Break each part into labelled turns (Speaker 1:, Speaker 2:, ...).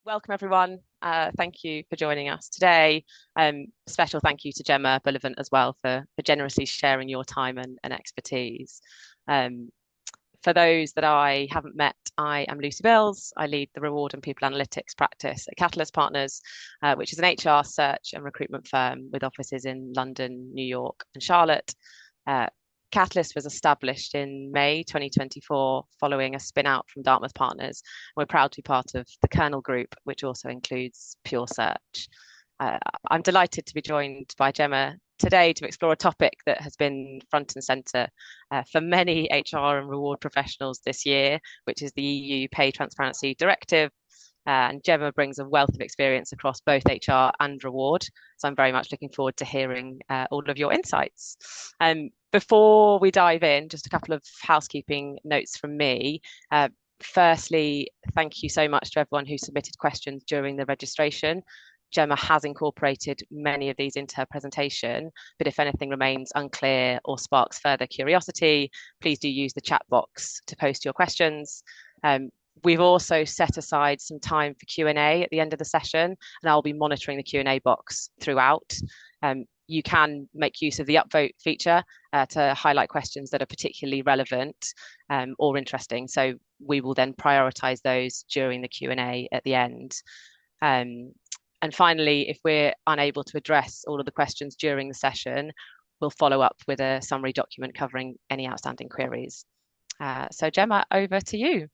Speaker 1: Welcome everyone. Thank you for joining us today. Special thank you to Gemma, Bullivant as well for generously sharing your time and expertise. For those that I haven't met, I am Lucy Bills. I lead the Reward and People Analytics practice at Catalyst Partners, which is an HR search and recruitment firm with offices in London, New York and Charlotte. Catalyst was established in May 2024 following a spin out from Dartmouth Partners. We're proud to be part of the Kernel Group, which also includes Pure Search. I'm delighted to be joined by Gemma today to explore a topic that has been front and centre for many HR and reward professionals this year, which is the EU Pay Transparency Directive. And Gemma brings a wealth of experience across both HR and reward. So I'm very much looking forward to hearing all of your insights. Before we dive in, just a couple of housekeeping notes from me. Firstly, thank you so much to everyone who submitted questions during the registration. Gemma has incorporated many of these into her presentation, but if anything remains unclear or sparks further curiosity, please do use the chat box to post your questions. We've also set aside some time for Q&A at the end of the session, and I'll be monitoring the Q&A box throughout. You can make use of the upvote feature to highlight questions that are particularly relevant or interesting. So we will then prioritise those during the Q&A at the end. And finally, if we're unable to address all of the questions during the session, we'll follow up with a summary document covering any outstanding queries. So Gemma, over to you.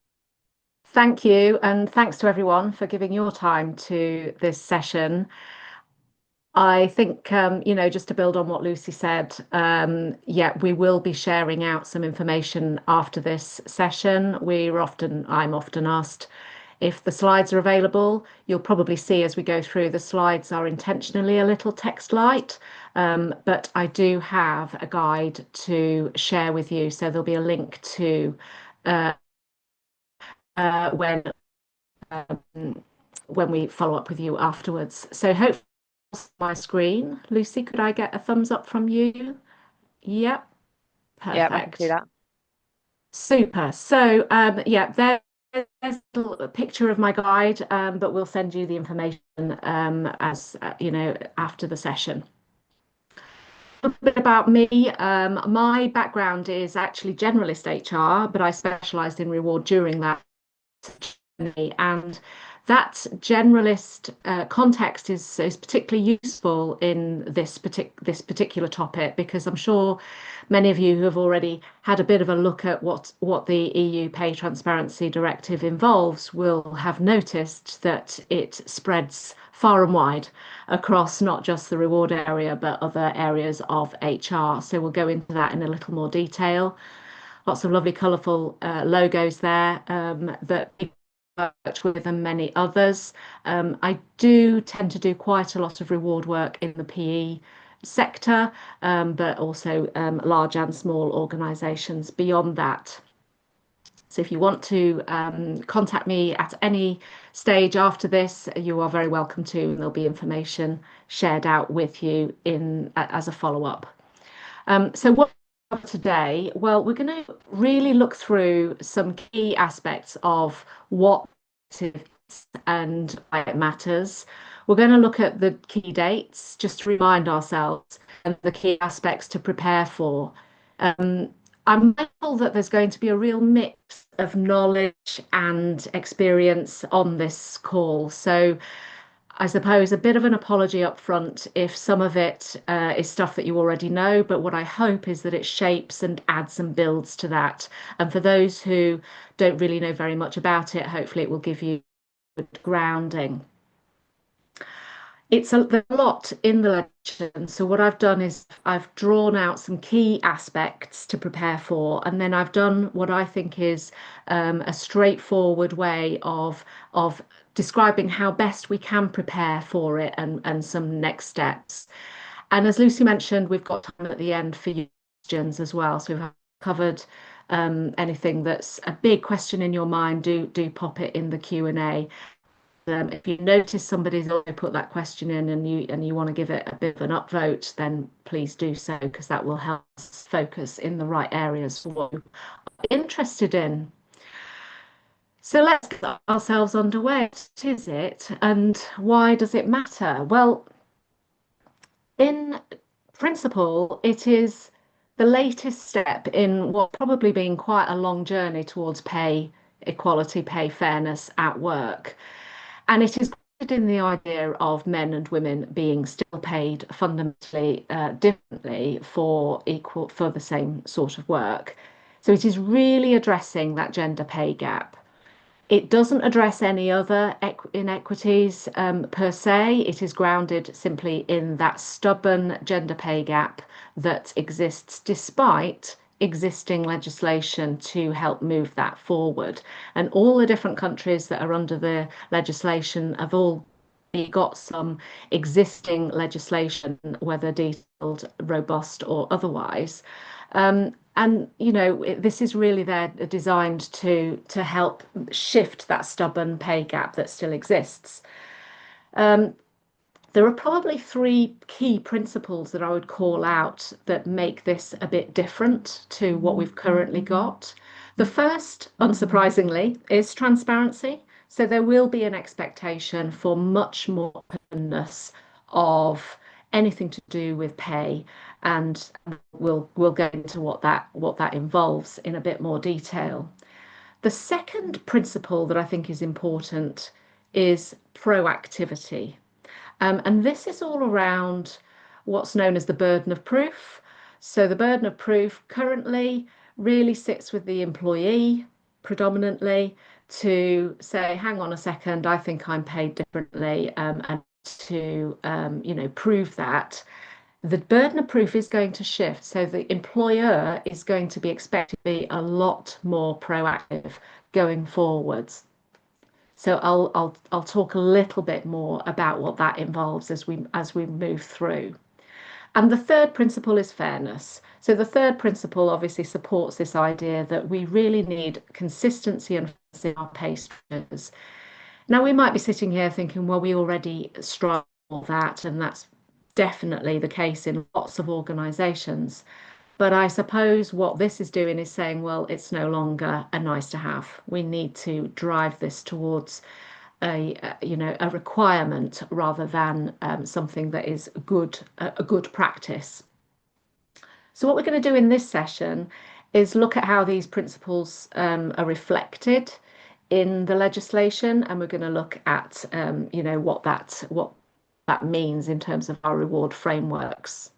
Speaker 2: Thank you, and thanks to everyone for giving your time to this session. I think, just to build on what Lucy said, we will be sharing out some information after this session. I'm often asked if the slides are available. You'll probably see as we go through, the slides are intentionally a little text light, but I do have a guide to share with you. So there'll be a link to when we follow up with you afterwards. So hopefully my screen. Lucy, could I get a thumbs up from you? Yep. Perfect.
Speaker 1: Yeah, I can do that.
Speaker 2: Super. So there's a picture of my guide, but we'll send you the information as after the session. A bit about me. My background is actually generalist HR, but I specialised in reward during that journey, and that generalist context is particularly useful in this particular topic, because I'm sure many of you who have already had a bit of a look at what the EU Pay Transparency Directive involves will have noticed that it spreads far and wide across not just the reward area but other areas of HR. So we'll go into that in a little more detail. Lots of lovely colourful logos there that worked with, and many others. I do tend to do quite a lot of reward work in the PE sector, but also large and small organisations beyond that. So if you want to contact me at any stage after this, you are very welcome to, and there'll be information shared out with you as a follow-up. So what today? Well, we're going to really look through some key aspects of what and why it matters. We're going to look at the key dates, just to remind ourselves, and the key aspects to prepare for. I'm mindful that there's going to be a real mix of knowledge and experience on this call. So I suppose a bit of an apology up front if some of it is stuff that you already know, but what I hope is that it shapes and adds and builds to that. And for those who don't really know very much about it, hopefully it will give you good grounding. There's a lot in the legislation. So what I've done is I've drawn out some key aspects to prepare for, and then I've done what I think is a straightforward way of describing how best we can prepare for it and some next steps. And as Lucy mentioned, we've got time at the end for your questions as well. So we've covered anything that's a big question in your mind, do pop it in the Q&A. If you notice somebody's already put that question in and you want to give it a bit of an upvote, then please do so, because that will help us focus in the right areas for what you're interested in. So let's get ourselves underway. What is it and why does it matter? Well, in principle, it is the latest step in what's probably been quite a long journey towards pay equality, pay fairness at work. And it is rooted in the idea of men and women being still paid fundamentally differently for the same sort of work. So it is really addressing that gender pay gap. It doesn't address any other inequities per se. It is grounded simply in that stubborn gender pay gap that exists despite existing legislation to help move that forward. And all the different countries that are under the legislation have all got some existing legislation, whether detailed, robust, or otherwise. And this is really there designed to help shift that stubborn pay gap that still exists. Um, there are probably three key principles that I would call out that make this a bit different to what we've currently got. The first, unsurprisingly, is transparency. So there will be an expectation for much more openness of anything to do with pay, and we'll go into what that involves in a bit more detail. The second principle that I think is important is proactivity. And this is all around what's known as the burden of proof. So the burden of proof currently really sits with the employee predominantly to say, hang on a second, I think I'm paid differently, and to prove that. The burden of proof is going to shift. So the employer is going to be expected to be a lot more proactive going forwards. So I'll talk a little bit more about what that involves as we move through. And the third principle is fairness. So the third principle obviously supports this idea that we really need consistency and fairness in our pay structures. Now we might be sitting here thinking, well, we already strive for that, and that's definitely the case in lots of organisations. But I suppose what this is doing is saying, well, it's no longer a nice to have. We need to drive this towards a requirement rather than something that is a good practice. So what we're going to do in this session is look at how these principles are reflected in the legislation, and we're going to look at what that means in terms of our reward frameworks.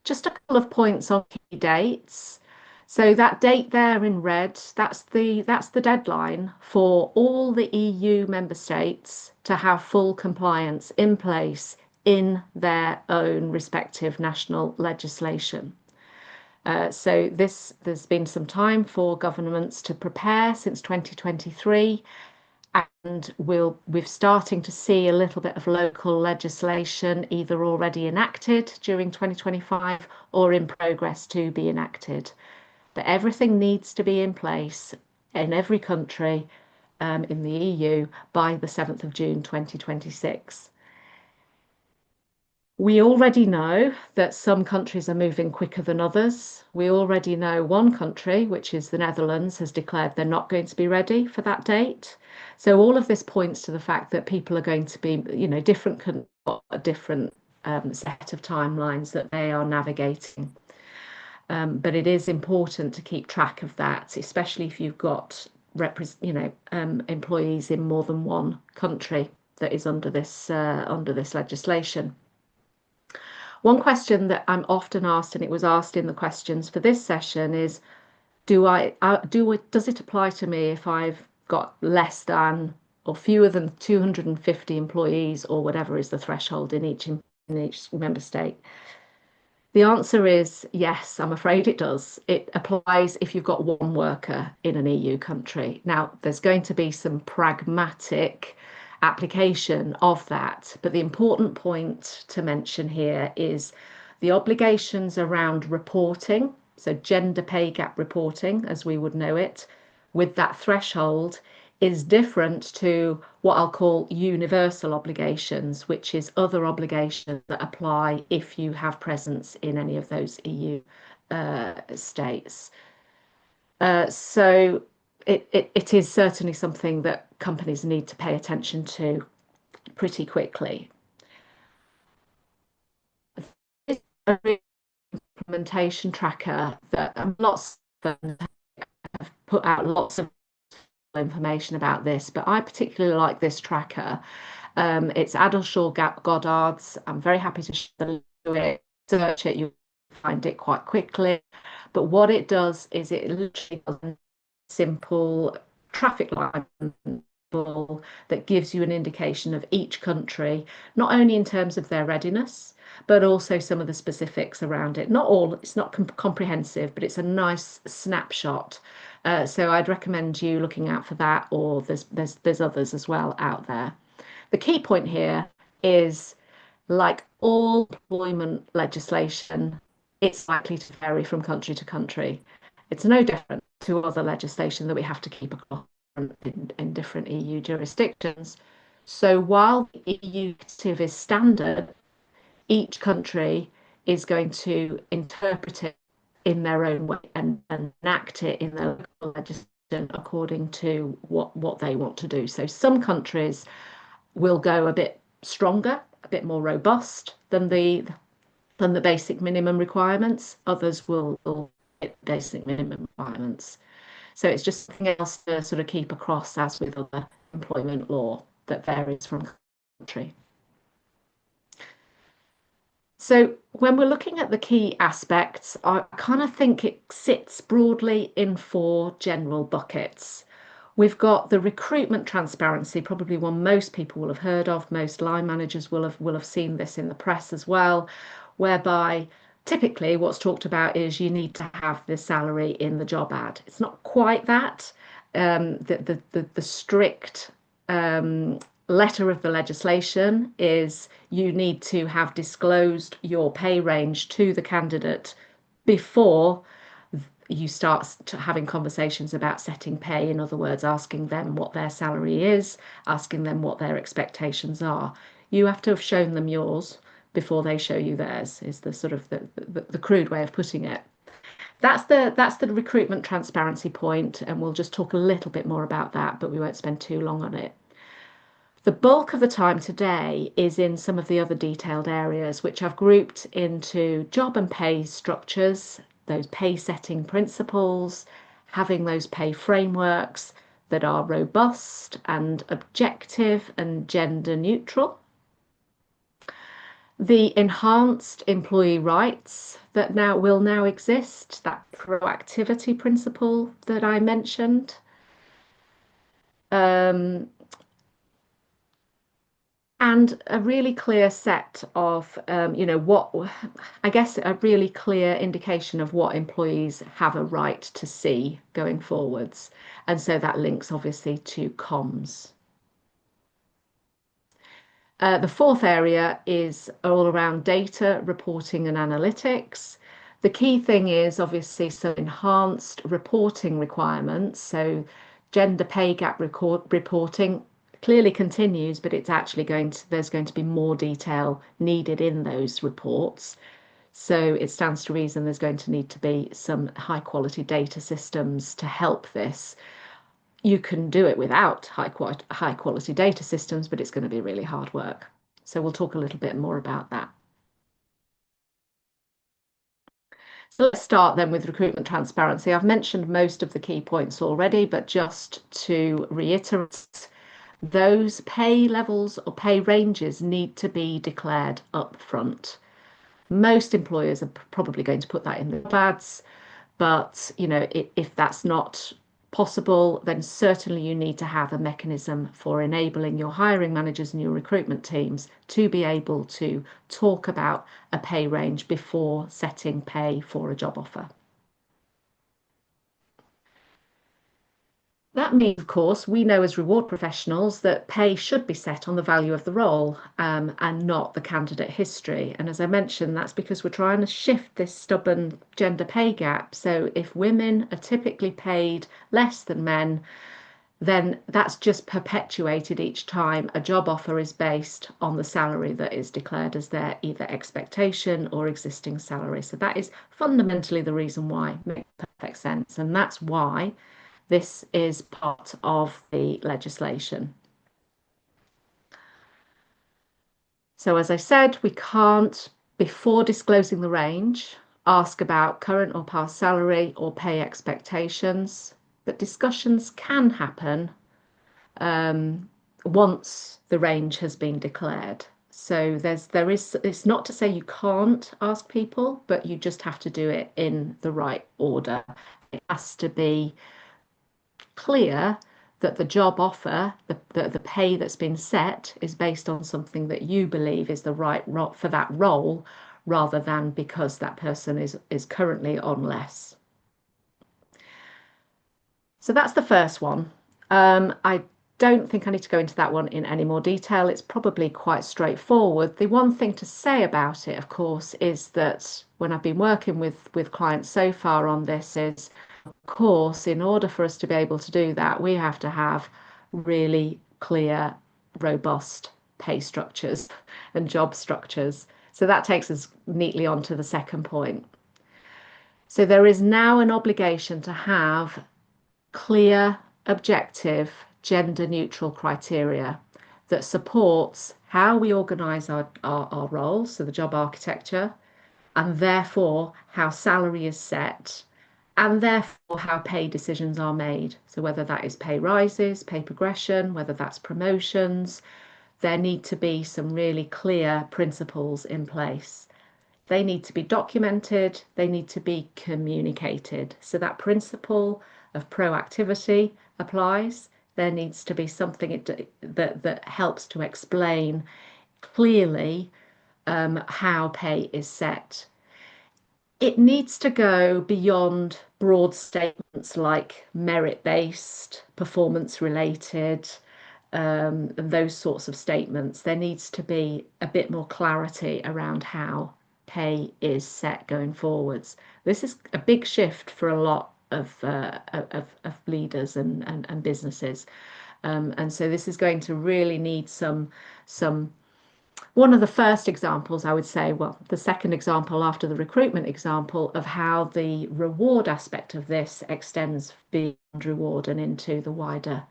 Speaker 2: Just a couple of points on key dates. So that date there in red, that's the deadline for all the EU member states to have full compliance in place in their own respective national legislation. So there's been some time for governments to prepare since 2023, and we're starting to see a little bit of local legislation either already enacted during 2025 or in progress to be enacted. But everything needs to be in place in every country in the EU by the 7th of June 2026. We already know that some countries are moving quicker than others. We already know one country, which is the Netherlands, has declared they're not going to be ready for that date. So all of this points to the fact that people are going to be, different, a different set of timelines that they are navigating. But it is important to keep track of that, especially if you've got employees in more than one country that is under this legislation. One question that I'm often asked, and it was asked in the questions for this session, is does it apply to me if I've got less than or fewer than 250 employees, or whatever is the threshold in each member state? The answer is yes, I'm afraid it does. It applies if you've got one worker in an EU country. Now, there's going to be some pragmatic application of that, but the important point to mention here is the obligations around reporting, so gender pay gap reporting, as we would know it, with that threshold is different to what I'll call universal obligations, which is other obligations that apply if you have presence in any of those EU states. So it is certainly something that companies need to pay attention to pretty quickly. It's a implementation tracker that lots of them have put out lots of information about this, but I particularly like this tracker. It's Adelshaw Goddard's. I'm very happy to share it. Search it, you'll find it quite quickly. But what it does is it literally does a simple traffic light that gives you an indication of each country, not only in terms of their readiness, but also some of the specifics around it. Not all, it's not comprehensive, but it's a nice snapshot. So I'd recommend you looking out for that, or there's others as well out there. The key point here is, like all employment legislation, it's likely to vary from country to country. It's no different to other legislation that we have to keep across in different EU jurisdictions. So while the EU is standard, each country is going to interpret it in their own way and enact it in their local legislation according to what they want to do. So some countries will go a bit stronger, a bit more robust than the basic minimum requirements. Others will hit basic minimum requirements. So it's just something else to sort of keep across, as with other employment law, that varies from country. So when we're looking at the key aspects, I kind of think it sits broadly in four general buckets. We've got the recruitment transparency, probably one most people will have heard of. Most line managers will have seen this in the press as well, whereby typically what's talked about is you need to have the salary in the job ad. It's not quite that. The strict letter of the legislation is you need to have disclosed your pay range to the candidate before you start having conversations about setting pay. In other words, asking them what their salary is, asking them what their expectations are. You have to have shown them yours before they show you theirs, is the sort of the crude way of putting it. That's the recruitment transparency point, and we'll just talk a little bit more about that, but we won't spend too long on it. The bulk of the time today is in some of the other detailed areas, which I've grouped into job and pay structures, those pay setting principles, having those pay frameworks that are robust and objective and gender neutral. The enhanced employee rights that will now exist, that proactivity principle that I mentioned. And a really clear set of, I guess a really clear indication of what employees have a right to see going forwards. And so that links obviously to comms. The fourth area is all around data reporting and analytics. The key thing is obviously some enhanced reporting requirements. So gender pay gap reporting clearly continues, but it's actually there's going to be more detail needed in those reports. So it stands to reason there's going to need to be some high quality data systems to help this. You can do it without high quality data systems, but it's going to be really hard work. So we'll talk a little bit more about that. So let's start then with recruitment transparency. I've mentioned most of the key points already, but just to reiterate, those pay levels or pay ranges need to be declared up front. Most employers are probably going to put that in the ads, but if that's not possible, then certainly you need to have a mechanism for enabling your hiring managers and your recruitment teams to be able to talk about a pay range before setting pay for a job offer. That means, of course, we know as reward professionals that pay should be set on the value of the role and not the candidate history. And as I mentioned, that's because we're trying to shift this stubborn gender pay gap. So if women are typically paid less than men, then that's just perpetuated each time a job offer is based on the salary that is declared as their either expectation or existing salary. So that is fundamentally the reason why. It makes perfect sense. And that's why This is part of the legislation. So as I said, we can't, before disclosing the range, ask about current or past salary or pay expectations, but discussions can happen once the range has been declared. So it's not to say you can't ask people, but you just have to do it in the right order. It has to be clear that the job offer, the pay that's been set, is based on something that you believe is the right for that role, rather than because that person is currently on less. So that's the first one. I don't think I need to go into that one in any more detail. It's probably quite straightforward. The one thing to say about it, of course, is that when I've been working with clients so far on this is, of course, in order for us to be able to do that, we have to have really clear, robust pay structures and job structures. So that takes us neatly on to the second point. So there is now an obligation to have clear, objective, gender neutral criteria that supports how we organise our roles, so the job architecture, and therefore how salary is set, and therefore how pay decisions are made. So whether that is pay rises, pay progression, whether that's promotions, there need to be some really clear principles in place. They need to be documented, they need to be communicated. So that principle of proactivity applies. There needs to be something that helps to explain clearly how pay is set. It needs to go beyond broad statements like merit-based, performance-related, and those sorts of statements. There needs to be a bit more clarity around how pay is set going forwards. This is a big shift for a lot of leaders and businesses. And so this is going to really need some one of the first examples, I would say, well, the second example after the recruitment example of how the reward aspect of this extends beyond reward and into the wider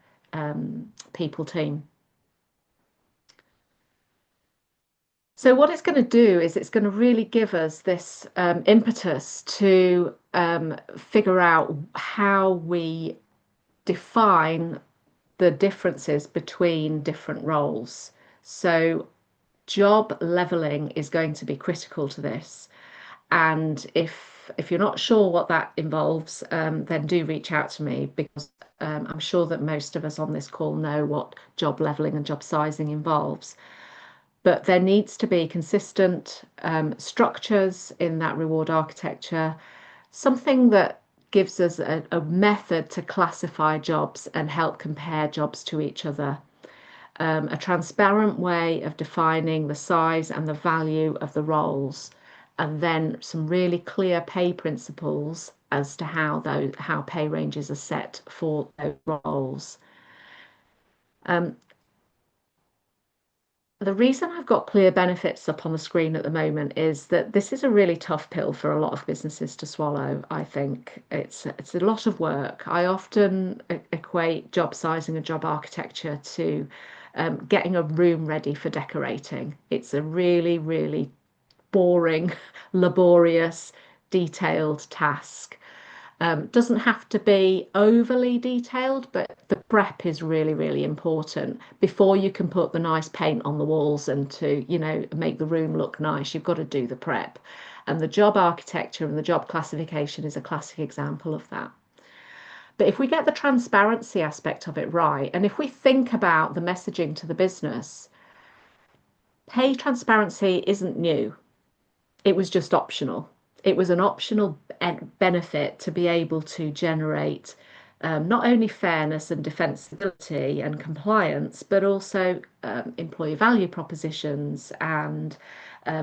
Speaker 2: people team. So what it's going to do is it's going to really give us this impetus to figure out how we define the differences between different roles. So job leveling is going to be critical to this. And if you're not sure what that involves, then do reach out to me, because I'm sure that most of us on this call know what job leveling and job sizing involves. But there needs to be consistent structures in that reward architecture, something that gives us a method to classify jobs and help compare jobs to each other. A transparent way of defining the size and the value of the roles, and then some really clear pay principles as to how pay ranges are set for those roles. The reason I've got clear benefits up on the screen at the moment is that this is a really tough pill for a lot of businesses to swallow. I think it's a lot of work. I often equate job sizing and job architecture to getting a room ready for decorating. It's a really, really boring, laborious, detailed task. Doesn't have to be overly detailed, but the prep is really, really important. Before you can put the nice paint on the walls and to, make the room look nice, you've got to do the prep. And the job architecture and the job classification is a classic example of that. But if we get the transparency aspect of it right, and if we think about the messaging to the business, pay transparency isn't new. It was just optional. It was an optional benefit to be able to generate not only fairness and defensibility and compliance, but also employee value propositions and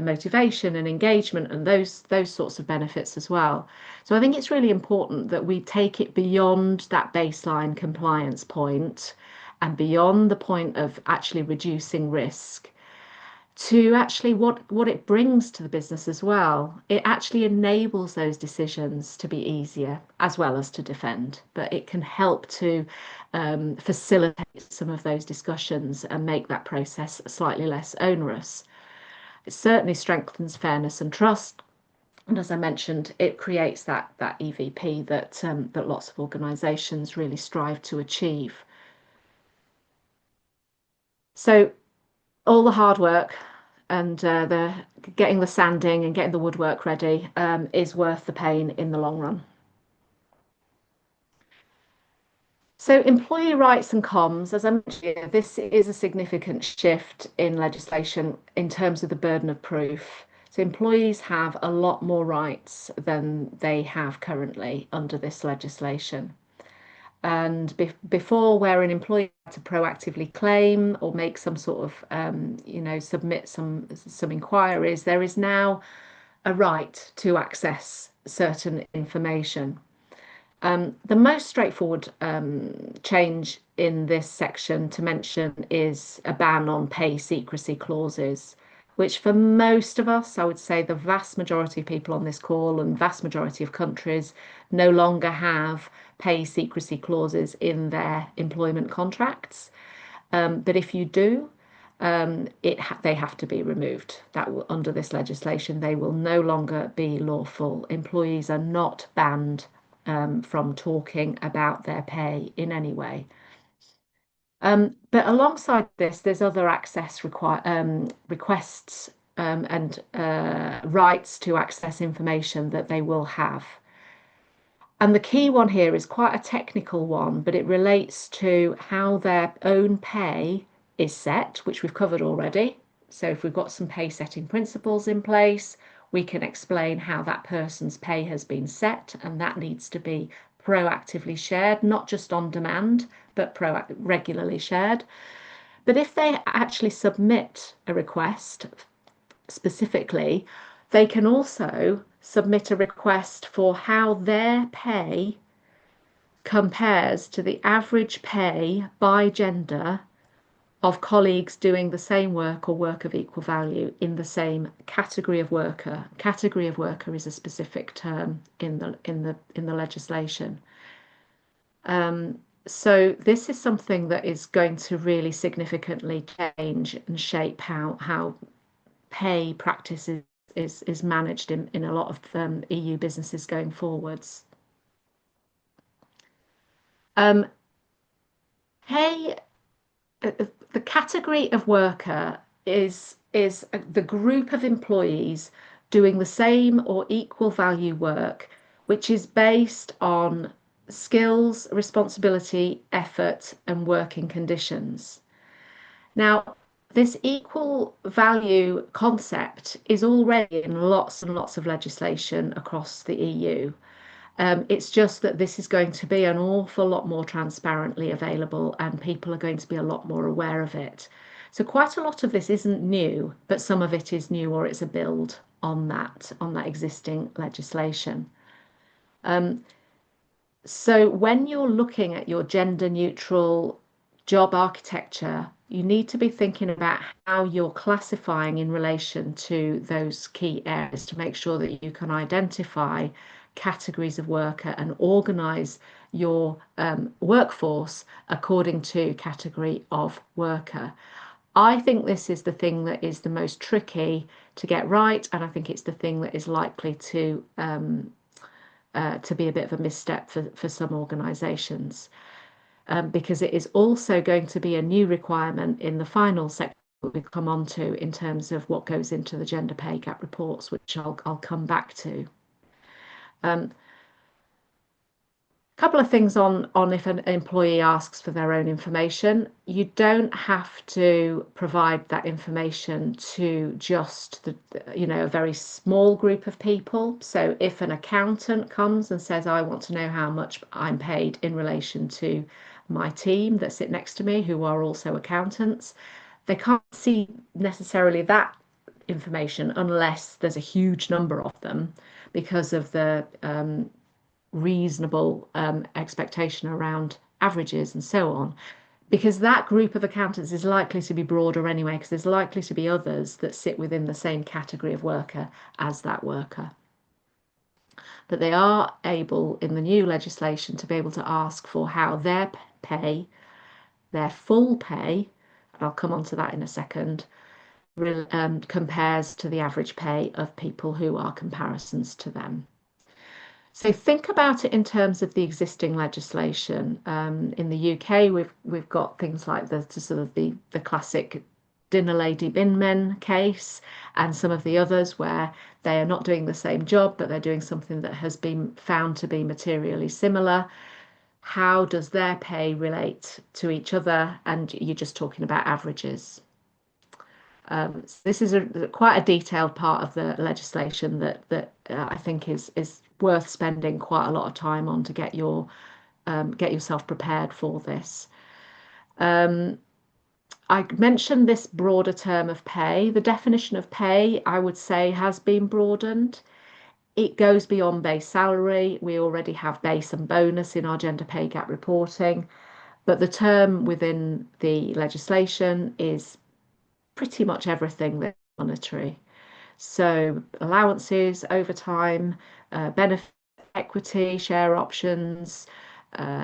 Speaker 2: motivation and engagement and those sorts of benefits as well. So I think it's really important that we take it beyond that baseline compliance point and beyond the point of actually reducing risk. to actually what it brings to the business as well. It actually enables those decisions to be easier as well as to defend, but it can help to facilitate some of those discussions and make that process slightly less onerous. It certainly strengthens fairness and trust. And as I mentioned, it creates that EVP that lots of organisations really strive to achieve. So all the hard work and the getting the sanding and getting the woodwork ready is worth the pain in the long run. So employee rights and comms, as I mentioned, this is a significant shift in legislation in terms of the burden of proof. So employees have a lot more rights than they have currently under this legislation. And before, where an employee had to proactively claim or make some sort of, submit some inquiries, there is now a right to access certain information. The most straightforward change in this section to mention is a ban on pay secrecy clauses, which for most of us, I would say the vast majority of people on this call and vast majority of countries no longer have pay secrecy clauses in their employment contracts. But if you do, they have to be removed. Under this legislation, they will no longer be lawful. Employees are not banned from talking about their pay in any way. But alongside this, there's other access requests and rights to access information that they will have. And the key one here is quite a technical one, but it relates to how their own pay is set, which we've covered already. So if we've got some pay setting principles in place, we can explain how that person's pay has been set, and that needs to be proactively shared, not just on demand, but regularly shared. But if they actually submit a request specifically, they can also submit a request for how their pay compares to the average pay by gender of colleagues doing the same work or work of equal value in the same category of worker. Category of worker is a specific term in the legislation. So this is something that is going to really significantly change and shape how pay practice is managed in a lot of EU businesses going forwards. Pay the category of worker is the group of employees doing the same or equal value work, which is based on skills, responsibility, effort, and working conditions. Now, this equal value concept is already in lots and lots of legislation across the EU. It's just that this is going to be an awful lot more transparently available and people are going to be a lot more aware of it. So quite a lot of this isn't new, but some of it is new or it's a build on that existing legislation. So when you're looking at your gender neutral job architecture, you need to be thinking about how you're classifying in relation to those key areas to make sure that you can identify categories of worker and organise your workforce according to category of worker. I think this is the thing that is the most tricky to get right, and I think it's the thing that is likely to be a bit of a misstep for some organisations. Because it is also going to be a new requirement in the final section that we come on to in terms of what goes into the gender pay gap reports, which I'll come back to. Couple of things on if an employee asks for their own information. You don't have to provide that information to just a very small group of people. So if an accountant comes and says, I want to know how much I'm paid in relation to my team that sit next to me, who are also accountants, they can't see necessarily that information unless there's a huge number of them because of the reasonable expectation around averages and so on. because that group of accountants is likely to be broader anyway, because there's likely to be others that sit within the same category of worker as that worker. But they are able in the new legislation to be able to ask for how their pay, their full pay, and I'll come on to that in a second, compares to the average pay of people who are comparisons to them. So think about it in terms of the existing legislation. In the UK, we've got things like the sort of the classic dinner lady bin men case, and some of the others where they are not doing the same job, but they're doing something that has been found to be materially similar. How does their pay relate to each other? And you're just talking about averages. So this is quite a detailed part of the legislation that I think is worth spending quite a lot of time on to get yourself prepared for this. I mentioned this broader term of pay. The definition of pay, I would say, has been broadened. It goes beyond base salary. We already have base and bonus in our gender pay gap reporting, but the term within the legislation is pretty much everything that's monetary. So allowances, overtime, benefit equity, share options,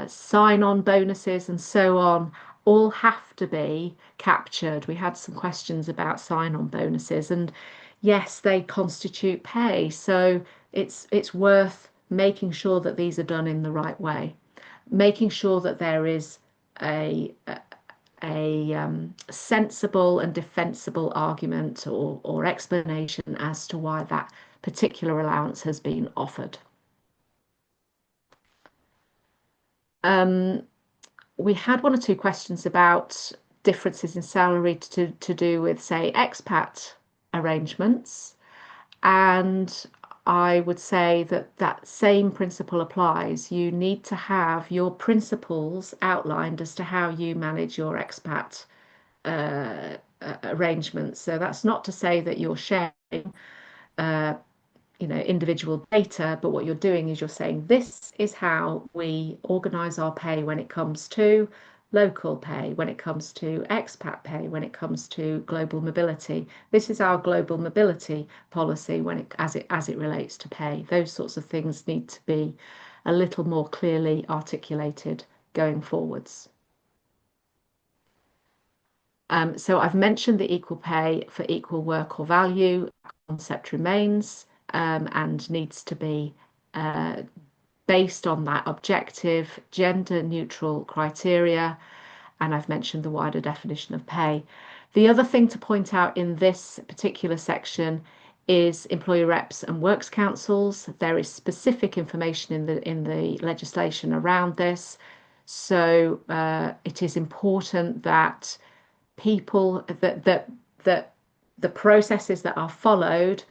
Speaker 2: sign-on bonuses, and so on, all have to be captured. We had some questions about sign-on bonuses, and yes, they constitute pay. So it's worth making sure that these are done in the right way, making sure that there is a sensible and defensible argument or explanation as to why that particular allowance has been offered. We had one or two questions about differences in salary to do with, say, expat arrangements. And I would say that that same principle applies. You need to have your principles outlined as to how you manage your expat arrangements. So that's not to say that you're sharing, individual data, but what you're doing is you're saying this is how we organise our pay when it comes to local pay, when it comes to expat pay, when it comes to global mobility. This is our global mobility policy as it relates to pay. Those sorts of things need to be a little more clearly articulated going forwards. So I've mentioned the equal pay for equal work or value. That concept remains and needs to be based on that objective, gender neutral criteria. And I've mentioned the wider definition of pay. The other thing to point out in this particular section is employee reps and works councils. There is specific information in the legislation around this. So it is important that people that the processes that are followed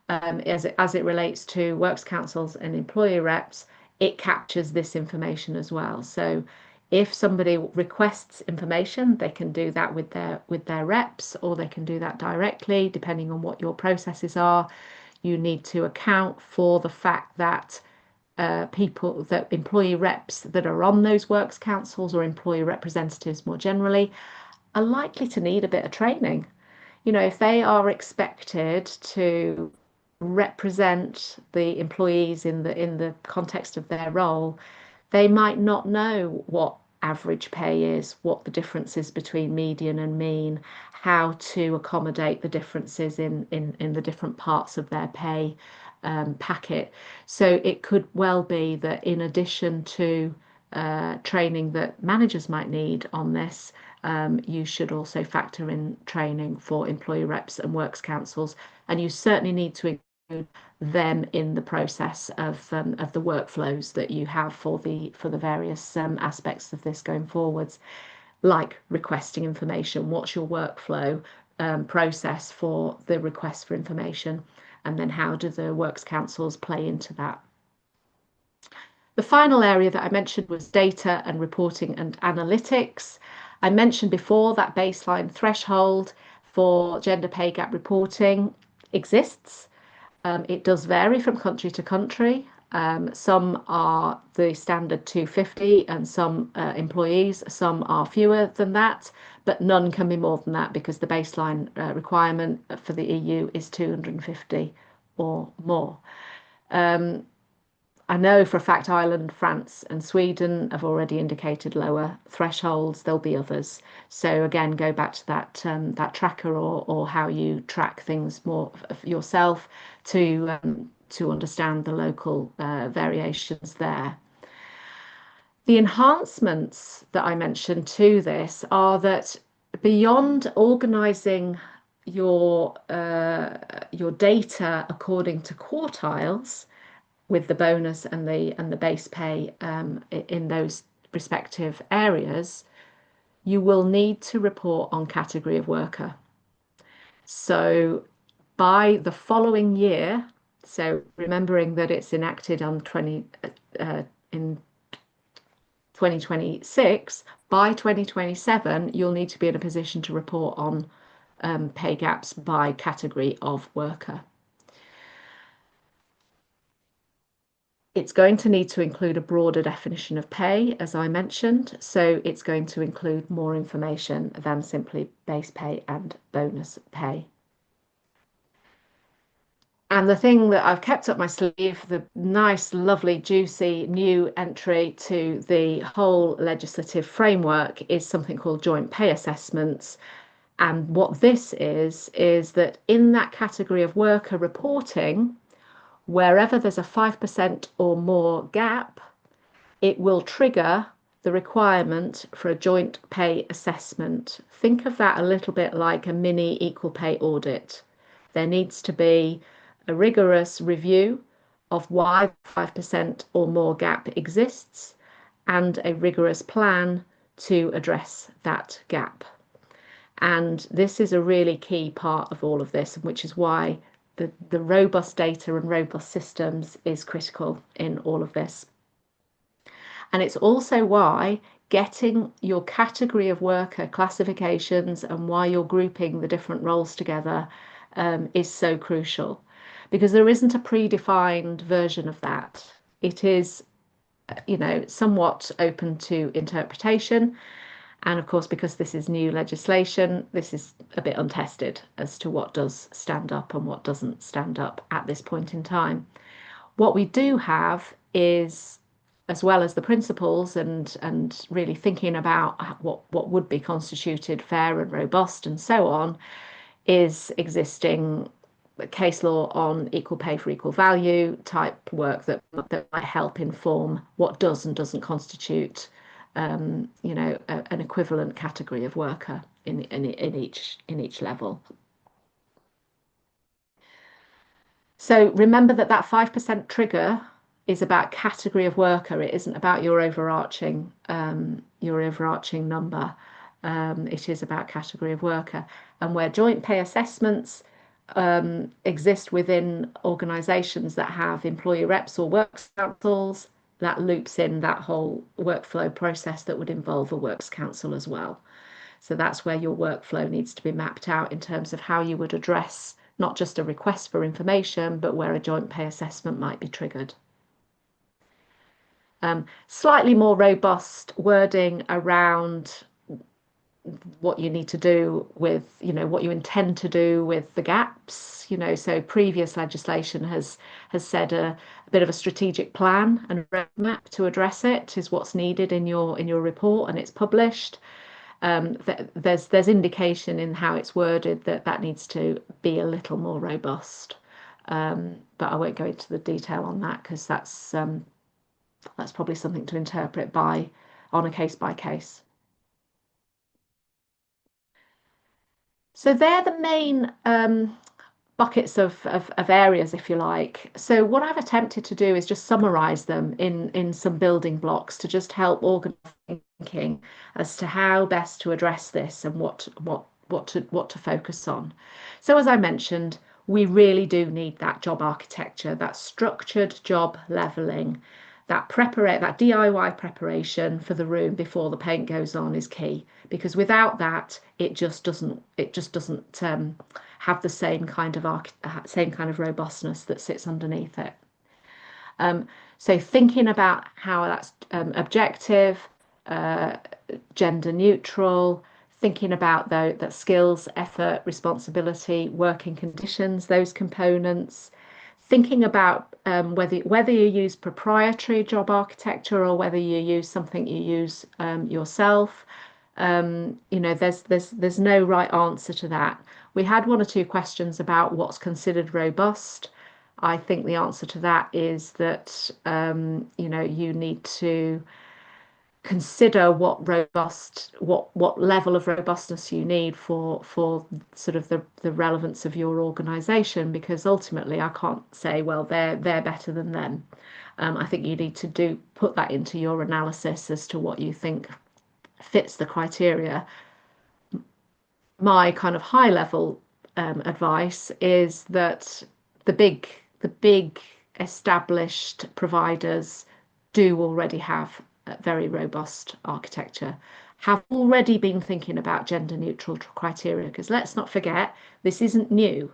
Speaker 2: as it relates to works councils and employee reps, it captures this information as well. So if somebody requests information, they can do that with their reps, or they can do that directly, depending on what your processes are. You need to account for the fact that employee reps that are on those works councils or employee representatives more generally are likely to need a bit of training. If they are expected to represent the employees in the context of their role, they might not know what average pay is, what the difference is between median and mean, how to accommodate the differences in the different parts of their pay packet. So it could well be that in addition to training that managers might need on this, you should also factor in training for employee reps and works councils, and you certainly need to include them in the process of the workflows that you have for the various aspects of this going forwards, like requesting information. What's your workflow process for the request for information, and then how do the works councils play into that? The final area that I mentioned was data and reporting and analytics. I mentioned before that baseline threshold for gender pay gap reporting exists. It does vary from country to country. Some are the standard 250 and some employees, some are fewer than that, but none can be more than that because the baseline requirement for the EU is 250 or more. I know for a fact Ireland, France, and Sweden have already indicated lower thresholds. There'll be others. So again, go back to that tracker or how you track things more yourself to understand the local variations there. The enhancements that I mentioned to this are that beyond organising your data according to quartiles, with the bonus and the base pay in those respective areas, you will need to report on category of worker. So by the following year, so remembering that it's enacted on in 2026, by 2027, you'll need to be in a position to report on pay gaps by category of worker. It's going to need to include a broader definition of pay, as I mentioned, so it's going to include more information than simply base pay and bonus pay. And the thing that I've kept up my sleeve, the nice, lovely, juicy new entry to the whole legislative framework, is something called joint pay assessments. And what this is that in that category of worker reporting, wherever there's a 5% or more gap, it will trigger the requirement for a joint pay assessment. Think of that a little bit like a mini equal pay audit. There needs to be a rigorous review of why 5% or more gap exists and a rigorous plan to address that gap. And this is a really key part of all of this, which is why the robust data and robust systems is critical in all of this. And it's also why getting your category of worker classifications and why you're grouping the different roles together is so crucial, because there isn't a predefined version of that. It is, somewhat open to interpretation. And of course, because this is new legislation, this is a bit untested as to what does stand up and what doesn't stand up at this point in time. What we do have is, as well as the principles and really thinking about what would be constituted fair and robust and so on, is existing case law on equal pay for equal value type work that might help inform what does and doesn't constitute an equivalent category of worker in each level. So remember that 5% trigger is about category of worker. It isn't about your overarching number. It is about category of worker. And where joint pay assessments exist within organisations that have employee reps or works councils, that loops in that whole workflow process that would involve a works council as well. So that's where your workflow needs to be mapped out in terms of how you would address not just a request for information, but where a joint pay assessment might be triggered. Slightly more robust wording around what you need to do with, what you intend to do with the gaps. So previous legislation has said a bit of a strategic plan and a roadmap to address it is what's needed in your report, and it's published. There's indication in how it's worded that needs to be a little more robust, but I won't go into the detail on that because that's probably something to interpret on a case by case. So they're the main buckets of areas, if you like. So what I've attempted to do is just summarize them in some building blocks to just help organize thinking as to how best to address this and what to focus on. So as I mentioned, we really do need that job architecture, that structured job leveling, that DIY preparation for the room before the paint goes on is key, because without that, it just doesn't have the same kind of robustness that sits underneath it. So thinking about how that's objective, uh, gender neutral, thinking about that skills, effort, responsibility, working conditions, those components, thinking about whether you use proprietary job architecture or whether you use something you use yourself. There's no right answer to that. We had one or two questions about what's considered robust. I think the answer to that is that you need to consider what level of robustness you need for sort of the relevance of your organization, because ultimately I can't say, well, they're better than them. I think you need to put that into your analysis as to what you think fits the criteria. My kind of high level advice is that the big established providers do already have very robust architecture, have already been thinking about gender neutral criteria, because let's not forget, this isn't new.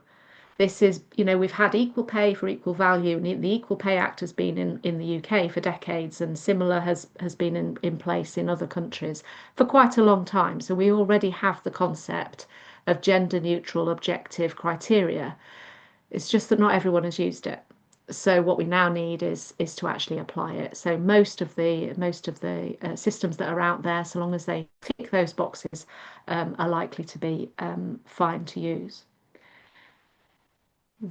Speaker 2: This is, we've had equal pay for equal value, and the Equal Pay Act has been in the UK for decades, and similar has been in place in other countries for quite a long time. So we already have the concept of gender neutral objective criteria. It's just that not everyone has used it. So what we now need is to actually apply it. So most of the systems that are out there, so long as they tick those boxes, are likely to be fine to use.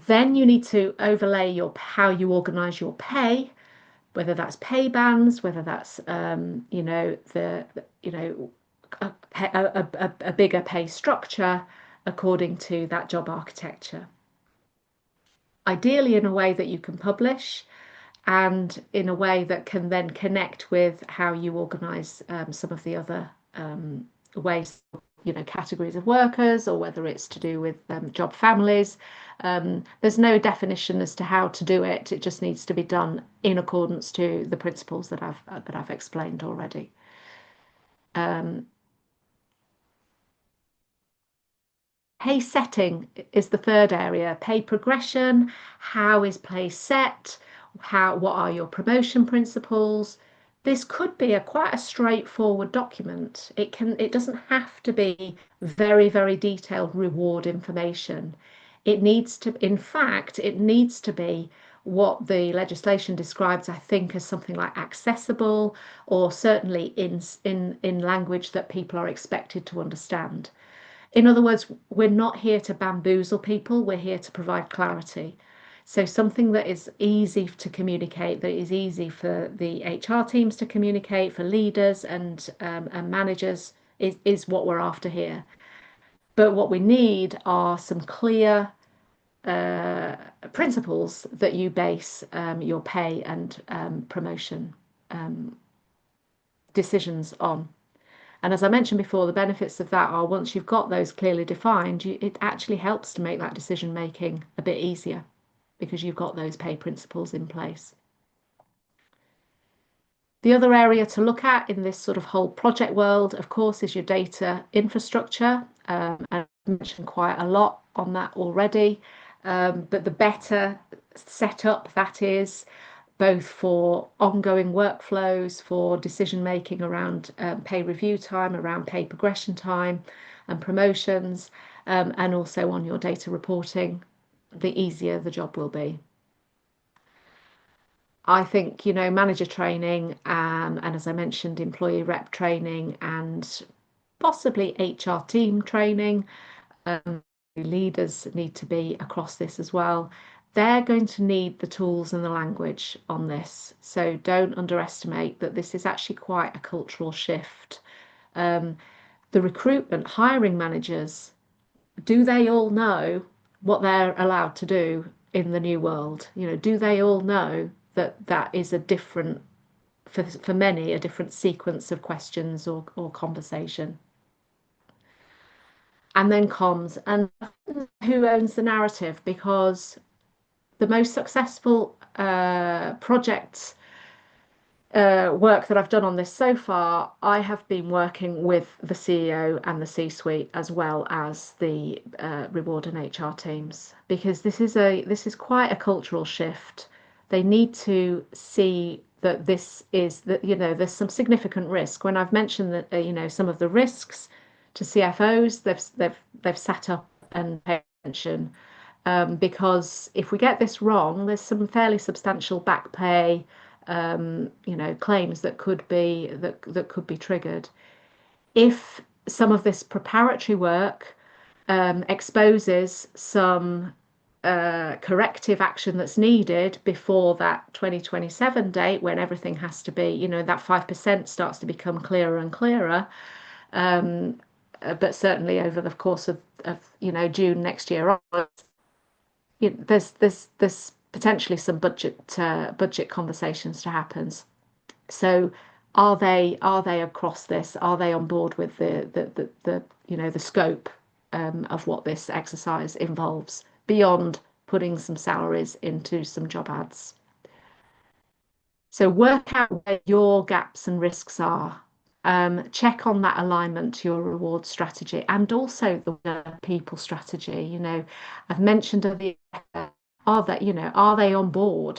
Speaker 2: Then you need to overlay how you organize your pay, whether that's pay bands, whether that's a bigger pay structure according to that job architecture. Ideally in a way that you can publish, and in a way that can then connect with how you organize some of the other ways, categories of workers, or whether it's to do with job families. There's no definition as to how to do it. It just needs to be done in accordance to the principles that I've explained already. Pay setting is the third area. Pay progression. How is pay set? What are your promotion principles? This could be quite a straightforward document. It doesn't have to be very, very detailed reward information. In fact, it needs to be what the legislation describes, I think, as something like accessible, or certainly in language that people are expected to understand. In other words, we're not here to bamboozle people, we're here to provide clarity. So something that is easy to communicate, that is easy for the HR teams to communicate, for leaders and managers, is what we're after here. But what we need are some clear principles that you base your pay and promotion decisions on. And as I mentioned before, the benefits of that are, once you've got those clearly defined, it actually helps to make that decision making a bit easier, because you've got those pay principles in place. The other area to look at in this sort of whole project world, of course, is your data infrastructure. I've mentioned quite a lot on that already, but the better setup that is, both for ongoing workflows, for decision making around pay review time, around pay progression time and promotions, and also on your data reporting, the easier the job will be. I think, manager training, and as I mentioned, employee rep training, and possibly HR team training. Leaders need to be across this as well. They're going to need the tools and the language on this. So don't underestimate that this is actually quite a cultural shift. The recruitment, hiring managers, do they all know what they're allowed to do in the new world? Do they all know that is a different, for many, a different sequence of questions or conversation? And then comms, and who owns the narrative, because the most successful projects work that I've done on this so far, I have been working with the CEO and the C-suite, as well as the reward and HR teams, because this is quite a cultural shift. they need to see that this is that, there's some significant risk. When I've mentioned that, some of the risks to CFOs, they've sat up and paid attention, because if we get this wrong, there's some fairly substantial back pay, claims that could be triggered. If some of this preparatory work exposes some corrective action that's needed before that 2027 date, when everything has to be, that 5% starts to become clearer and clearer. But certainly over the course of June next year, there's potentially some budget conversations to happen. So are they across this? Are they on board with the scope of what this exercise involves beyond putting some salaries into some job ads? So work out where your gaps and risks are. Check on that alignment to your reward strategy and also the people strategy. I've mentioned are they on board?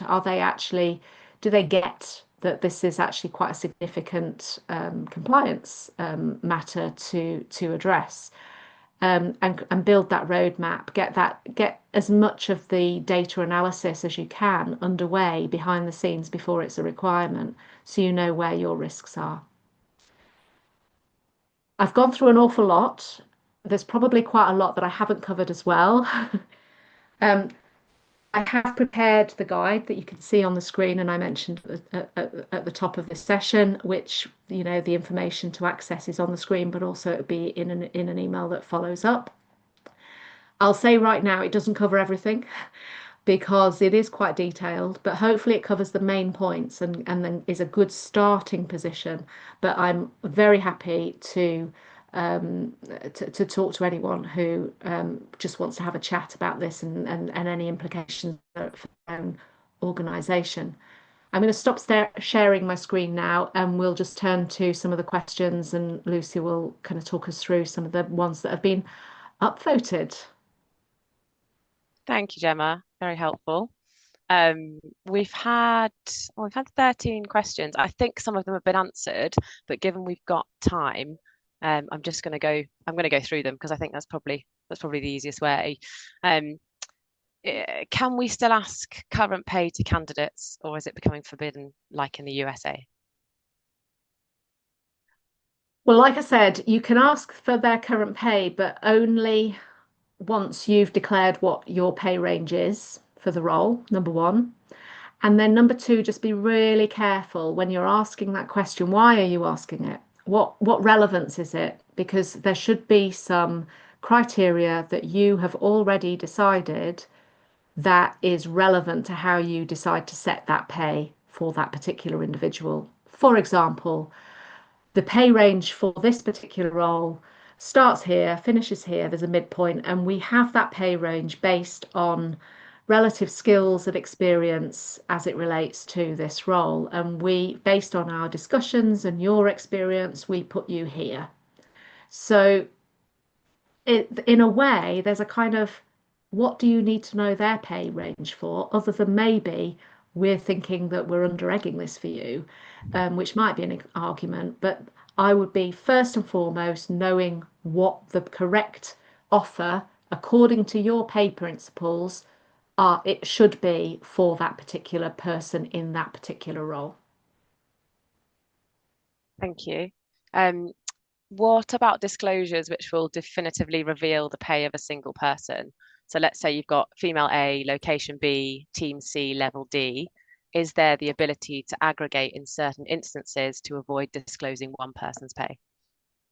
Speaker 2: Do they get that this is actually quite a significant compliance matter to address? And build that roadmap, get as much of the data analysis as you can underway behind the scenes before it's a requirement, so you know where your risks are. I've gone through an awful lot. There's probably quite a lot that I haven't covered as well. um, I have prepared the guide that you can see on the screen, and I mentioned at the top of this session, which, the information to access is on the screen, but also it'll be in an email that follows up. I'll say right now, it doesn't cover everything because it is quite detailed, but hopefully it covers the main points and then is a good starting position. But I'm very happy to talk to anyone who just wants to have a chat about this and any implications for their own organisation. I'm going to stop sharing my screen now, and we'll just turn to some of the questions, and Lucy will kind of talk us through some of the ones that have been upvoted.
Speaker 1: Thank you, Gemma. Very helpful. Um, we've had we've had 13 questions. I think some of them have been answered, but given we've got time, I'm going to go through them because I think that's probably the easiest way. Um, can we still ask current pay to candidates, or is it becoming forbidden, like in the USA?
Speaker 2: Well, like I said, you can ask for their current pay, but only once you've declared what your pay range is for the role, number one. And then number two, just be really careful when you're asking that question. Why are you asking it? What relevance is it? Because there should be some criteria that you have already decided that is relevant to how you decide to set that pay for that particular individual. For example, the pay range for this particular role starts here, finishes here, there's a midpoint, and we have that pay range based on relative skills and experience as it relates to this role. And based on our discussions and your experience, we put you here. So in a way, there's a kind of, what do you need to know their pay range for, other than maybe we're thinking that we're under egging this for you, which might be an argument. But I would be first and foremost knowing what the correct offer, according to your pay principles, it should be for that particular person in that particular role.
Speaker 1: Thank you. Um, what about disclosures which will definitively reveal the pay of a single person? So let's say you've got female A, location B, team C, level D. Is there the ability to aggregate in certain instances to avoid disclosing one person's pay?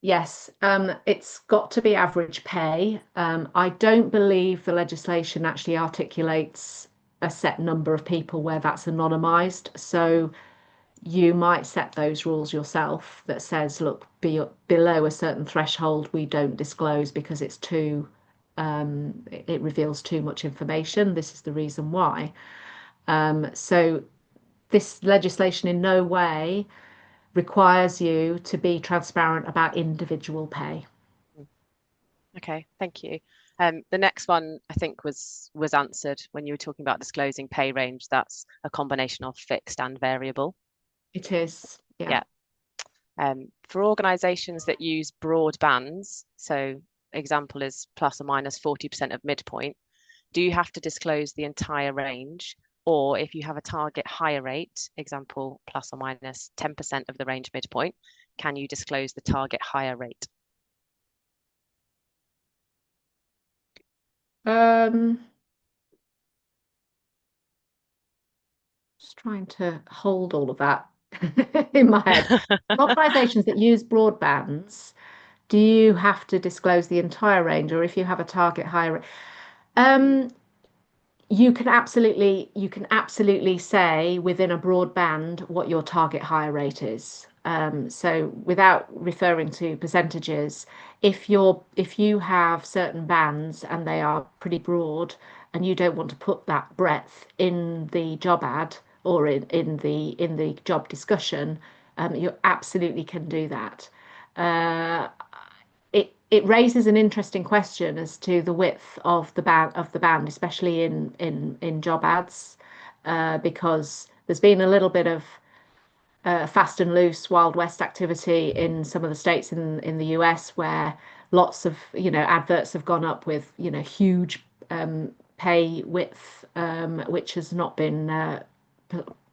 Speaker 2: Yes, it's got to be average pay. I don't believe the legislation actually articulates a set number of people where that's anonymized. So you might set those rules yourself that says, look, below a certain threshold, we don't disclose because it reveals too much information. This is the reason why. So this legislation in no way requires you to be transparent about individual pay.
Speaker 1: Okay, thank you. The next one I think was answered when you were talking about disclosing pay range. That's a combination of fixed and variable.
Speaker 2: It is, yeah.
Speaker 1: Yeah. For organisations that use broad bands, so example is plus or minus 40% of midpoint, do you have to disclose the entire range? Or if you have a target higher rate, example plus or minus 10% of the range midpoint, can you disclose the target higher rate?
Speaker 2: Um, just trying to hold all of that in my head. Organisations that use broadbands, do you have to disclose the entire range, or if you have a target higher? Um, you can absolutely say within a broad band what your target hire rate is. So without referring to percentages, if you have certain bands and they are pretty broad and you don't want to put that breadth in the job ad or in the job discussion, you absolutely can do that. Uh, it raises an interesting question as to the width of the band, especially in job ads, because there's been a little bit of fast and loose Wild West activity in some of the states in the US where lots of adverts have gone up with huge pay width, which has not been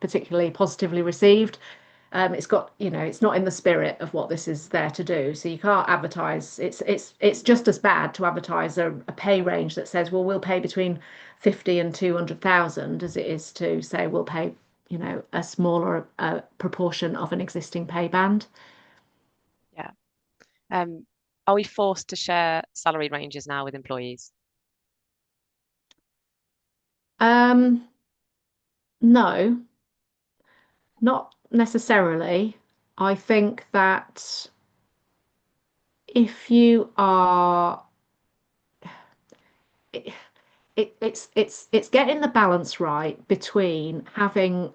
Speaker 2: particularly positively received. It's not in the spirit of what this is there to do. So you can't advertise. It's just as bad to advertise a pay range that says, well, we'll pay between 50 and 200,000 as it is to say we'll pay, a smaller proportion of an existing pay band.
Speaker 1: Yeah. Are we forced to share salary ranges now with employees?
Speaker 2: Um, no, not necessarily. I think that if you are it's getting the balance right between having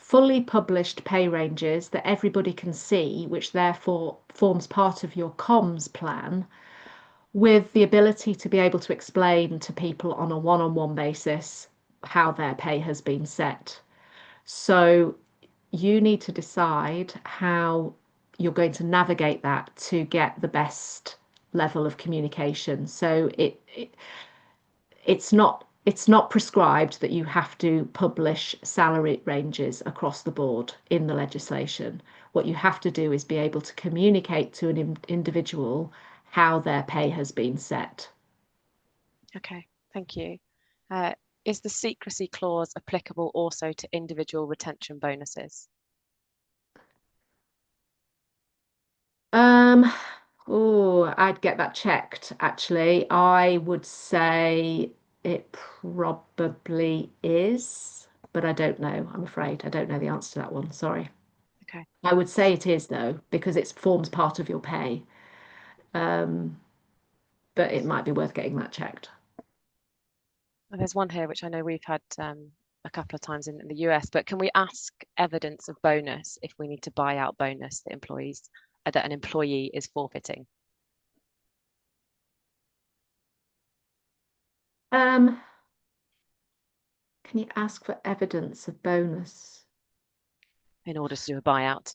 Speaker 2: fully published pay ranges that everybody can see, which therefore forms part of your comms plan, with the ability to be able to explain to people on a one-on-one basis how their pay has been set. So you need to decide how you're going to navigate that to get the best level of communication. So it's not prescribed that you have to publish salary ranges across the board in the legislation. What you have to do is be able to communicate to an individual how their pay has been set.
Speaker 1: Okay, thank you. Uh, is the secrecy clause applicable also to individual retention bonuses?
Speaker 2: Um, oh, I'd get that checked actually. I would say it probably is, but I don't know. I'm afraid I don't know the answer to that one. Sorry.
Speaker 1: Okay.
Speaker 2: I would say it is though, because it forms part of your pay. Um, but it might be worth getting that checked.
Speaker 1: There's one here which I know we've had a couple of times in the US, but can we ask evidence of bonus if we need to buy out bonus that employees that an employee is forfeiting
Speaker 2: Um, can you ask for evidence of bonus?
Speaker 1: in order to do a buyout?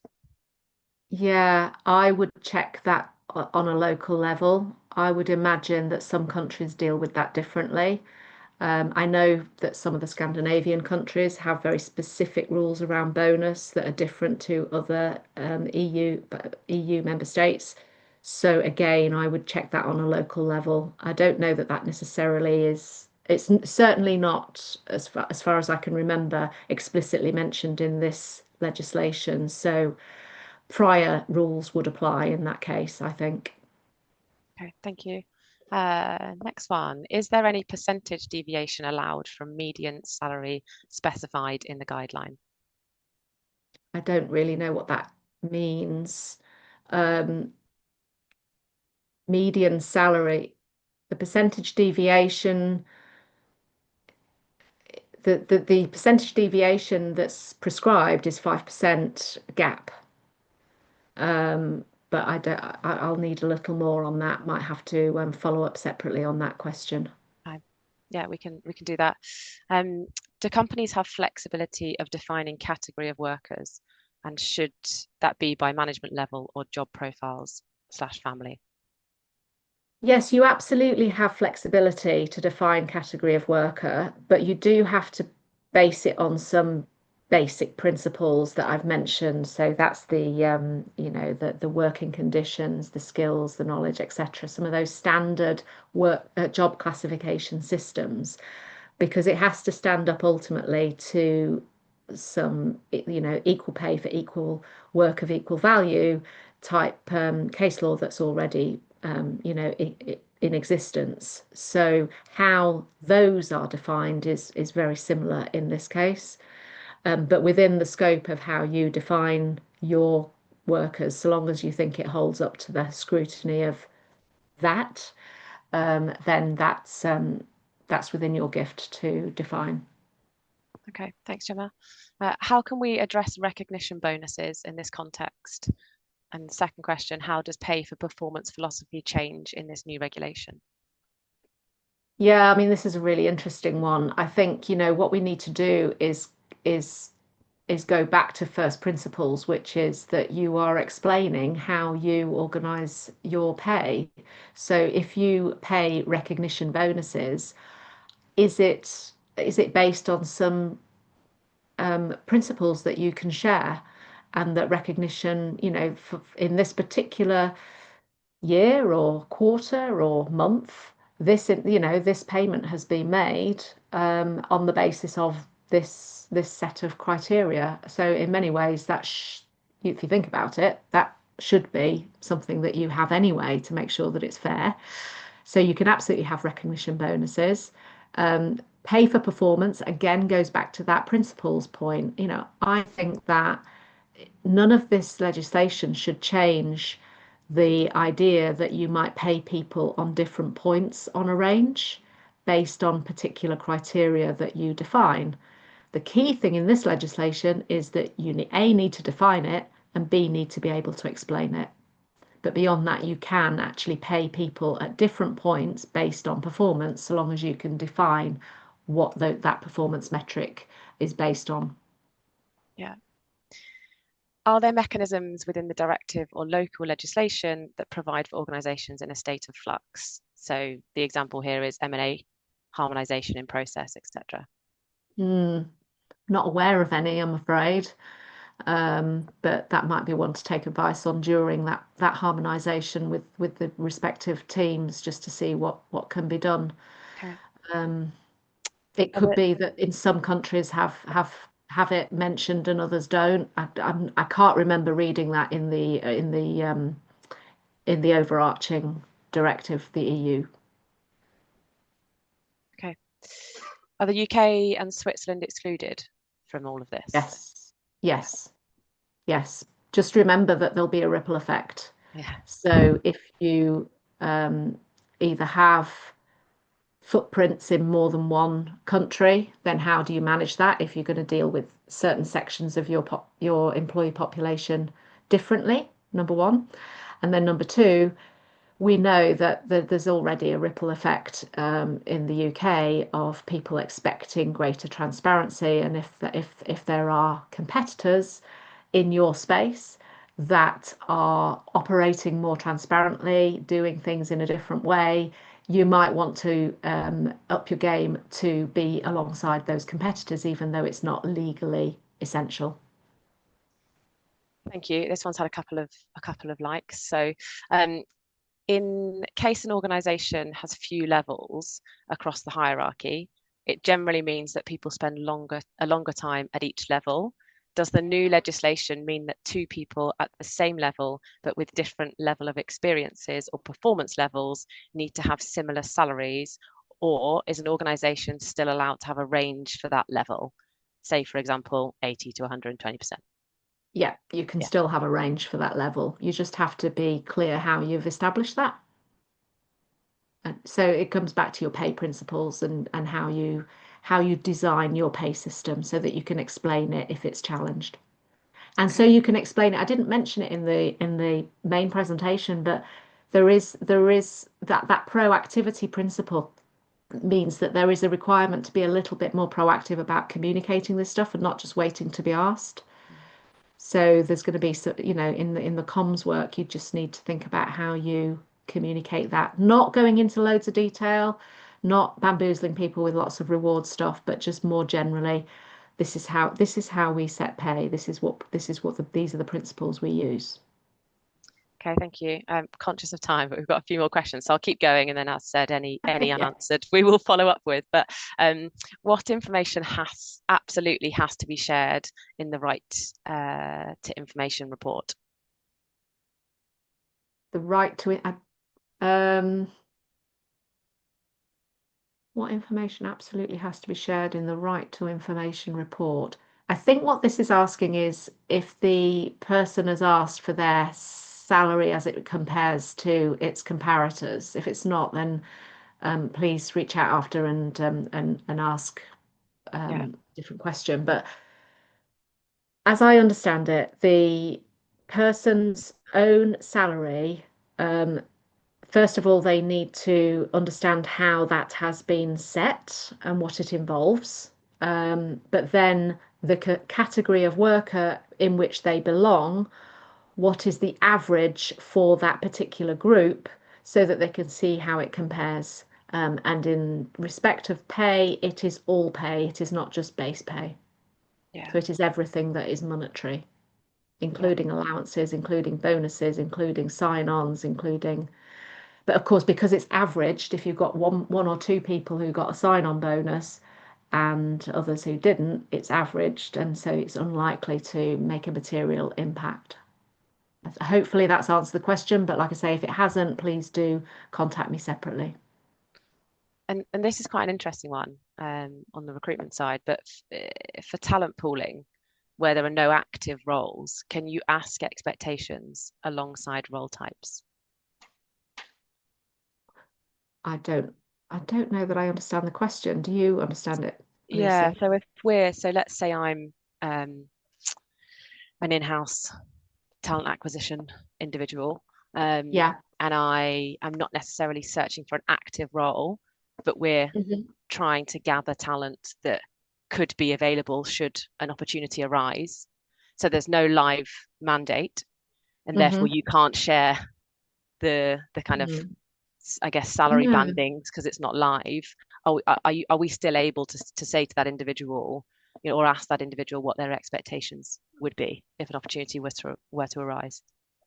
Speaker 2: Yeah, I would check that on a local level. I would imagine that some countries deal with that differently. I know that some of the Scandinavian countries have very specific rules around bonus that are different to other EU member states. So again, I would check that on a local level. I don't know that that necessarily is. It's certainly not, as far as I can remember, explicitly mentioned in this legislation. So prior rules would apply in that case, I think.
Speaker 1: Okay, thank you. Next one. Is there any percentage deviation allowed from median salary specified in the guideline?
Speaker 2: I don't really know what that means. Um, Median salary, the percentage deviation, the percentage deviation that's prescribed is 5% gap. but I'll need a little more on that. Might have to follow up separately on that question.
Speaker 1: Yeah, we can do that. Um, do companies have flexibility of defining category of workers, and should that be by management level or job profiles slash family?
Speaker 2: Yes, you absolutely have flexibility to define category of worker, but you do have to base it on some basic principles that I've mentioned. So that's the working conditions, the skills, the knowledge, etc. Some of those standard work job classification systems, because it has to stand up ultimately to some, equal pay for equal work of equal value type case law that's already, in existence. So how those are defined is very similar in this case, but within the scope of how you define your workers, so long as you think it holds up to the scrutiny of that, then that's within your gift to define.
Speaker 1: Okay, thanks, Gemma. How can we address recognition bonuses in this context? And the second question, how does pay for performance philosophy change in this new regulation?
Speaker 2: Yeah, I mean, this is a really interesting one. I think, what we need to do is is go back to first principles, which is that you are explaining how you organize your pay. So if you pay recognition bonuses, is it based on some principles that you can share, and that recognition, in this particular year or quarter or month, this payment has been made on the basis of this set of criteria. So in many ways, if you think about it, that should be something that you have anyway to make sure that it's fair. So you can absolutely have recognition bonuses. Pay for performance again goes back to that principles point. I think that none of this legislation should change the idea that you might pay people on different points on a range based on particular criteria that you define. The key thing in this legislation is that you A need to define it and B need to be able to explain it. But beyond that, you can actually pay people at different points based on performance, so long as you can define what that performance metric is based on.
Speaker 1: Yeah. Are there mechanisms within the directive or local legislation that provide for organisations in a state of flux? So the example here is M&A, harmonisation in process, etc.
Speaker 2: Hmm, not aware of any, I'm afraid. But that might be one to take advice on during that harmonisation with the respective teams, just to see what can be done.
Speaker 1: Okay.
Speaker 2: Um, it
Speaker 1: Are
Speaker 2: could
Speaker 1: there,
Speaker 2: be that in some countries have it mentioned and others don't. I can't remember reading that in the overarching directive, the EU.
Speaker 1: okay. Are the UK and Switzerland excluded from all of this?
Speaker 2: Yes, yes, yes. Just remember that there'll be a ripple effect.
Speaker 1: Yeah.
Speaker 2: So if you um, either have footprints in more than one country, then how do you manage that if you're going to deal with certain sections of your employee population differently? Number one. And then number two, we know that there's already a ripple effect in the UK of people expecting greater transparency, and if there are competitors in your space that are operating more transparently, doing things in a different way, you might want to up your game to be alongside those competitors, even though it's not legally essential.
Speaker 1: Thank you. This one's had a couple of likes. So, um, in case an organisation has few levels across the hierarchy, it generally means that people spend a longer time at each level. Does the new legislation mean that two people at the same level but with different level of experiences or performance levels need to have similar salaries, or is an organisation still allowed to have a range for that level? Say, for example, 80 to 120%.
Speaker 2: Yeah, you can
Speaker 1: Yeah.
Speaker 2: still have a range for that level. You just have to be clear how you've established that. And so it comes back to your pay principles and how you design your pay system so that you can explain it if it's challenged. And so you can explain it. I didn't mention it in the main presentation, but there is that proactivity principle means that there is a requirement to be a little bit more proactive about communicating this stuff and not just waiting to be asked. So there's going to be, in the comms work, you just need to think about how you communicate that, not going into loads of detail, not bamboozling people with lots of reward stuff, but just more generally, this is how we set pay. These are the principles we use.
Speaker 1: Okay, thank you. I'm conscious of time, but we've got a few more questions, so I'll keep going, and then as said, any
Speaker 2: Yeah.
Speaker 1: unanswered, we will follow up with. But what information absolutely has to be shared in the right to information report?
Speaker 2: The right to it. Um, what information absolutely has to be shared in the right to information report? I think what this is asking is if the person has asked for their salary as it compares to its comparators. If it's not, then please reach out after and ask
Speaker 1: Yeah,
Speaker 2: different question. But as I understand it, the person's own salary, um, first of all, they need to understand how that has been set and what it involves. But then the category of worker in which they belong, what is the average for that particular group, so that they can see how it compares. And in respect of pay, it is all pay, it is not just base pay.
Speaker 1: yeah,
Speaker 2: So it is everything that is monetary,
Speaker 1: yeah,
Speaker 2: including allowances, including bonuses, including sign-ons, including. But of course, because it's averaged, if you've got one or two people who got a sign-on bonus and others who didn't, it's averaged, and so it's unlikely to make a material impact. Hopefully that's answered the question, but like I say, if it hasn't, please do contact me separately.
Speaker 1: and this is quite an interesting one on the recruitment side, but for talent pooling, where there are no active roles, can you ask expectations alongside role types?
Speaker 2: I don't I don't know that I understand the question. Do you understand it,
Speaker 1: Yeah,
Speaker 2: Lucy?
Speaker 1: so let's say I'm um, an in-house talent acquisition individual,
Speaker 2: Yeah.
Speaker 1: and I am not necessarily searching for an active role, but we're
Speaker 2: Hmm.
Speaker 1: trying to gather talent that could be available should an opportunity arise. So there's no live mandate, and therefore
Speaker 2: Hmm.
Speaker 1: you can't share the kind of,
Speaker 2: Mm.
Speaker 1: I guess, salary
Speaker 2: No.
Speaker 1: bandings because it's not live. Are we still able to say to that individual, or ask that individual what their expectations would be if an opportunity were to arise?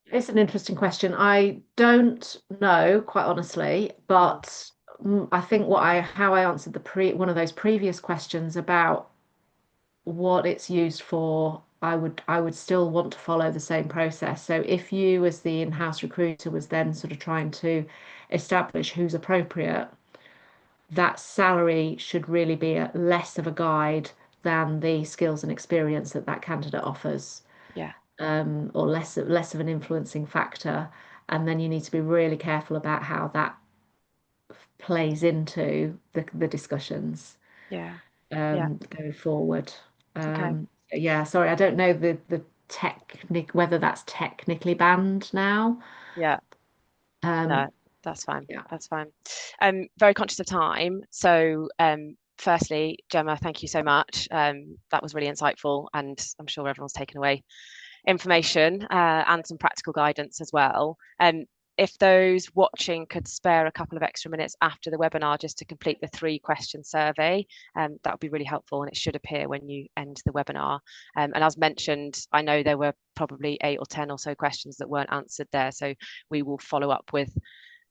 Speaker 2: It's an interesting question. I don't know, quite honestly,
Speaker 1: Mm,
Speaker 2: but I think how I answered one of those previous questions about what it's used for, I would still want to follow the same process. So if you, as the in-house recruiter, was then sort of trying to establish who's appropriate, that salary should really be less of a guide than the skills and experience that that candidate offers,
Speaker 1: yeah,
Speaker 2: or less of an influencing factor. And then you need to be really careful about how that plays into the discussions
Speaker 1: yeah, yeah.
Speaker 2: going forward.
Speaker 1: Okay.
Speaker 2: Yeah, sorry, I don't know the whether that's technically banned now.
Speaker 1: Yeah. No,
Speaker 2: Um,
Speaker 1: that's fine.
Speaker 2: yeah.
Speaker 1: That's fine. Very conscious of time. So, firstly, Gemma, thank you so much. That was really insightful, and I'm sure everyone's taken away information and some practical guidance as well. If those watching could spare a couple of extra minutes after the webinar just to complete the 3-question survey, that would be really helpful, and it should appear when you end the webinar. And as mentioned, I know there were probably 8 or 10 or so questions that weren't answered there, so we will follow up with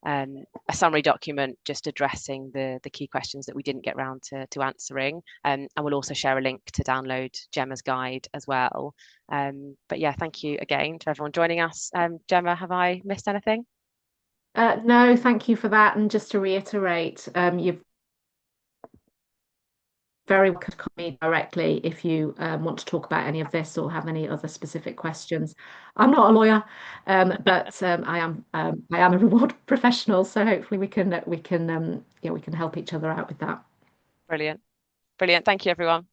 Speaker 1: a summary document just addressing the key questions that we didn't get round to answering. And we'll also share a link to download Gemma's guide as well. But yeah, thank you again to everyone joining us. Gemma, have I missed anything?
Speaker 2: No, thank you for that. And just to reiterate, you're very welcome to call me directly if you want to talk about any of this or have any other specific questions. I'm not a lawyer, but I am a reward professional, so hopefully we can help each other out with that.
Speaker 1: Brilliant. Brilliant. Thank you, everyone.